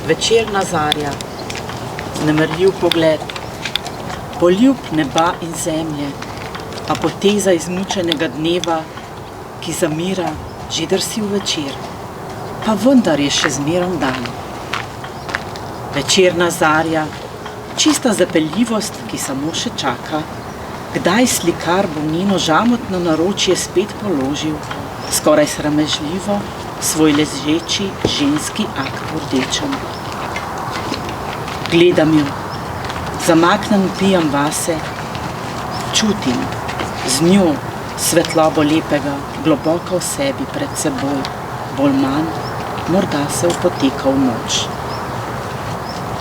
Večerna zarja, vznemirljiv pogled, poljub neba in zemlje, a poteza izmučenega dneva, ki zamira, že drsi v večer, pa vendar je še zmerom dan. Večerna zarja, čista zapeljivost, ki samo še čaka, kdaj slikar bo njeno žamotno naročje spet položil, skoraj sramežljivo, svoj ležeči ženski akt v rdečem. Gledam jo, zamaknem pijem vase, čutim z njo svetlobo lepega, globoko v sebi pred seboj, bolj manj, morda se upoteka v noč.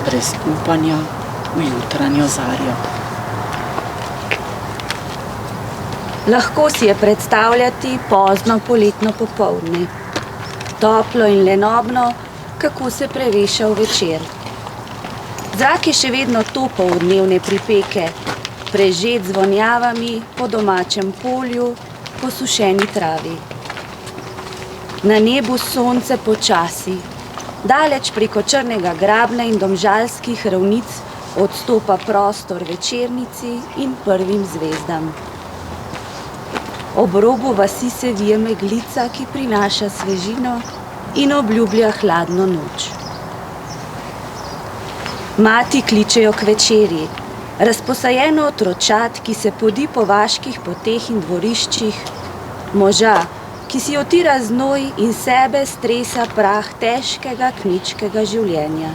Brez upanja v jutranjo zarjo. Lahko si je predstavljati pozno poletno popoldne. Toplo in lenobno, kako se preveša v večer. Zrak je še vedno topel v dnevne pripeke, prežet z vonjavami po domačem polju, po sušeni travi. Na nebu sonce počasi, daleč preko črnega grabna in domžalskih ravnic odstopa prostor večernici in prvim zvezdam. Ob robu vasi se vije meglica, ki prinaša svežino in obljublja hladno noč. Mati kličejo k večerji, razposajeno otročat, ki se podi po vaških poteh in dvoriščih, moža, ki si otira znoj in sebe stresa prah težkega kmečkega življenja.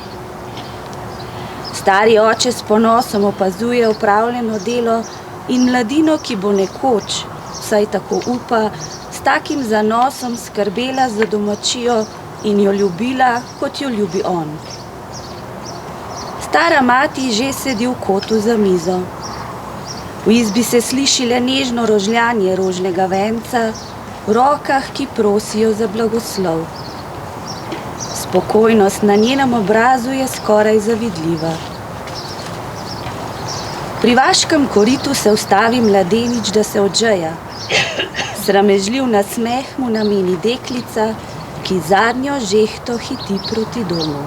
Stari oče s ponosom opazuje opravljeno delo in mladino, ki bo nekoč, vsaj tako upa, s takim zanosom skrbela za domačijo in jo ljubila, kot jo ljubi on. Stara mati že sedi v kotu za mizo. V izbi se sliši le nežno rožljanje rožnega venca, v rokah, ki prosijo za blagoslov. Spokojnost na njenem obrazu je skoraj zavidljiva. Pri vaškem koritu se ustavi mladenič, da se odžeja. Sramežljiv nasmeh mu nameni deklica, ki zadnjo žehto hiti proti domu.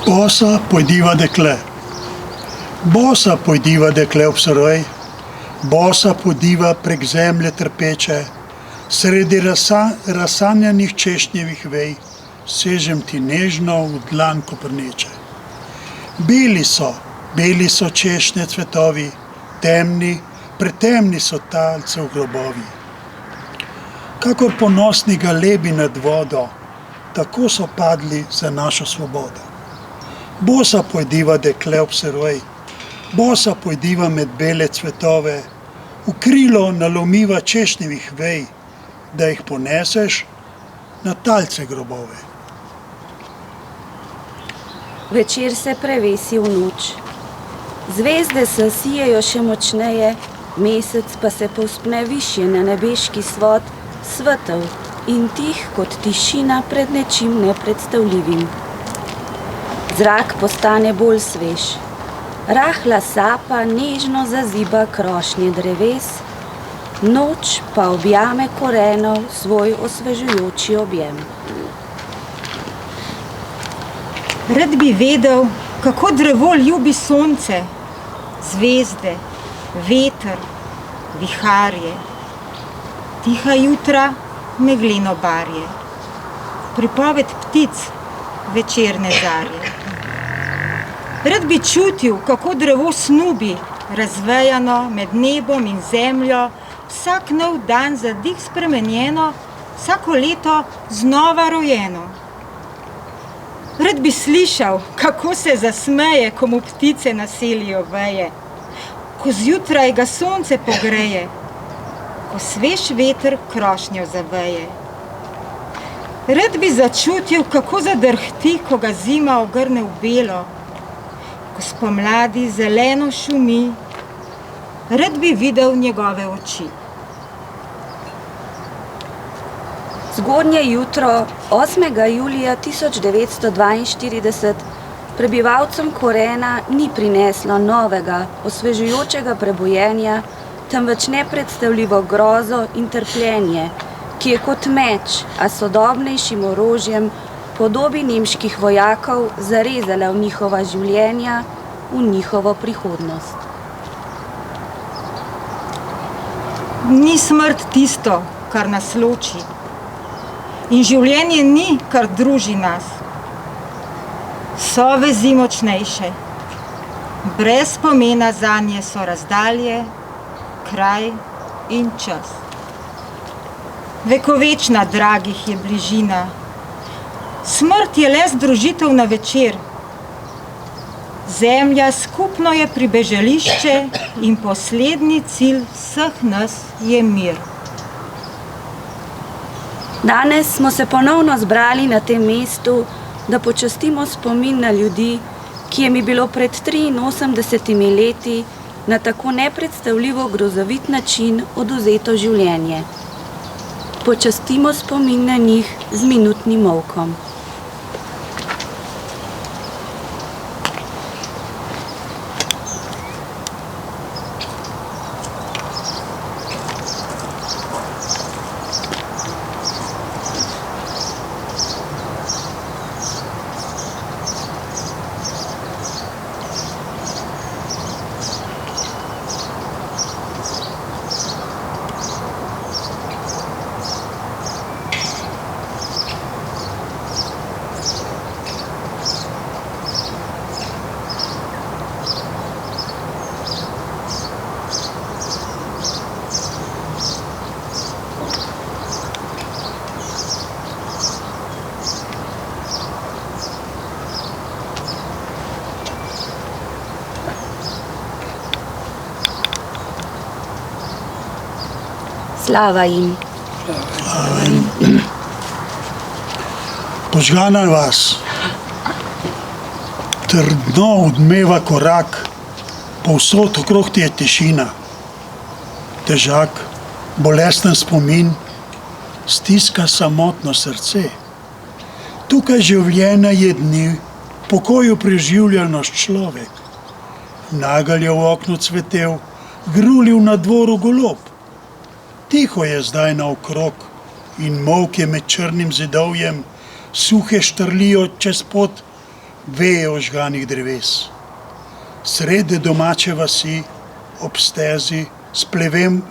Bosa pojdiva dekle ob soroj, bosa pojdiva prek zemlje trpeče, sredi razsanjanih češnjevih vej, sežem ti nežno v dlan koprneče. Beli so češnje cvetovi, temni, pretemni so talce v grobovi. Kakor ponosni galebi nad vodo, tako so padli za našo svobodo. Bosa pojdiva dekle ob soroj, bosa pojdiva med bele cvetove, v krilo nalomiva češnjevih vej, da jih poneseš na talce grobove. Večer se prevesi v noč. Zvezde se sijejo še močneje, mesec pa se povzpne višje na nebeški svod, svetel in tih kot tišina pred nečim nepredstavljivim. Zrak postane bolj svež. Rahla sapa nežno zaziba krošnje dreves, noč pa objame korenov svoj osvežujoči objem. Rad bi vedel, kako drevo ljubi sonce, zvezde, veter, viharje, tiha jutra, megleno barje, pripoved ptic, večerne zarje. Rad bi čutil, kako drevo snubi, razvejano med nebom in zemljo, vsak nov dan za dih spremenjeno, vsako leto znova rojeno. Rad bi slišal, kako se zasmeje, ko mu ptice naselijo veje, ko zjutraj ga sonce pogreje, ko svež veter krošnjo zaveje. Rad bi začutil, kako zadrhti, ko ga zima ogrne v belo, ko spomladi zeleno šumi, rad bi videl njegove oči. Zgodnje jutro 8. julija 1942 prebivalcem Korena ni prineslo novega, osvežujočega prebojenja, temveč nepredstavljivo grozo in trpljenje, ki je kot meč, a sodobnejšim orožjem podobi nemških vojakov zarezala v njihova življenja, v njihovo prihodnost. Ni smrt tisto, kar nas loči. In življenje ni, kar druži nas. So vezi močnejše. Brez pomena zanje so razdalje, kraj in čas. Vekovečna dragih je bližina. Smrt je le združitev na večer. Zemlja skupno je pribežališče in poslednji cilj vseh nas je mir. Danes smo se ponovno zbrali na tem mestu, da počastimo spomin na ljudi, ki jim je bilo pred 83 leti na tako nepredstavljivo grozovit način odvzeto življenje. Počastimo spomin na njih z minutnim molkom. Slava jim. Požgana vas, trdno odmeva korak, povsod okrog ti je tišina. Težak, bolesten spomin, stiska samotno srce. Tukaj življenja je dni, pokoju preživljanost človek. Nagelj je v oknu cvetel, grulil na dvoru golob. Tiho je zdaj naokrog in molk je med črnim zidovjem, suhe štrlijo čez pot veje ožganih dreves. Sredi domače vasi, ob stezi,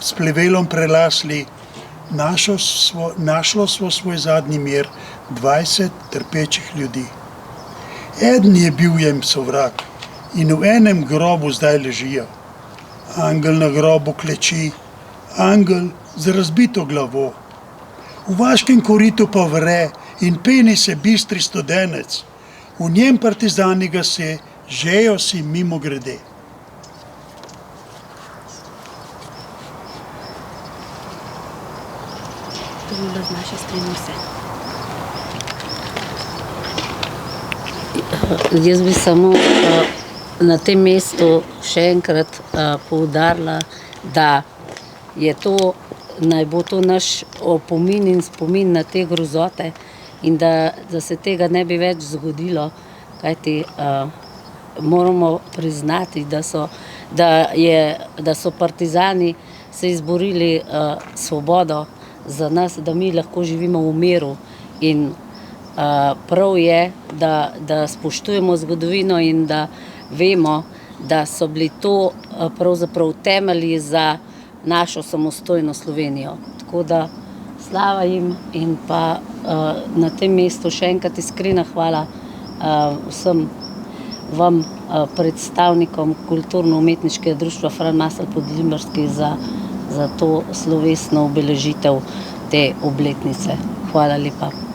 s plevelom prelasli, našlo smo svoj zadnji mir 20 trpečih ljudi. Eden je bil jem sovrag in v enem grobu zdaj ležijo. Angel na grobu kleči, angel z razbito glavo. V vaškem koritu pa vre in peni se bistri studenec. V njem partizani gase, žejo si mimo grede. To je bilo z naše strani vse. Jaz bi samo na tem mestu še enkrat poudarila, da je to, naj bo to naš opomin in spomin na te grozote in da se tega ne bi več zgodilo, kajti moramo priznati, da so partizani se izborili svobodo za nas, da mi lahko živimo v miru in prav je, da spoštujemo zgodovino in da vemo, da so bili to pravzaprav temelji za našo samostojno Slovenijo. Tako da slava jim in pa na tem mestu še enkrat iskrena hvala vsem vam, predstavnikom Kulturno-umetniškega društva Fran Masel Podlimbrski za to slovesno obeležitev te obletnice. Hvala lepa.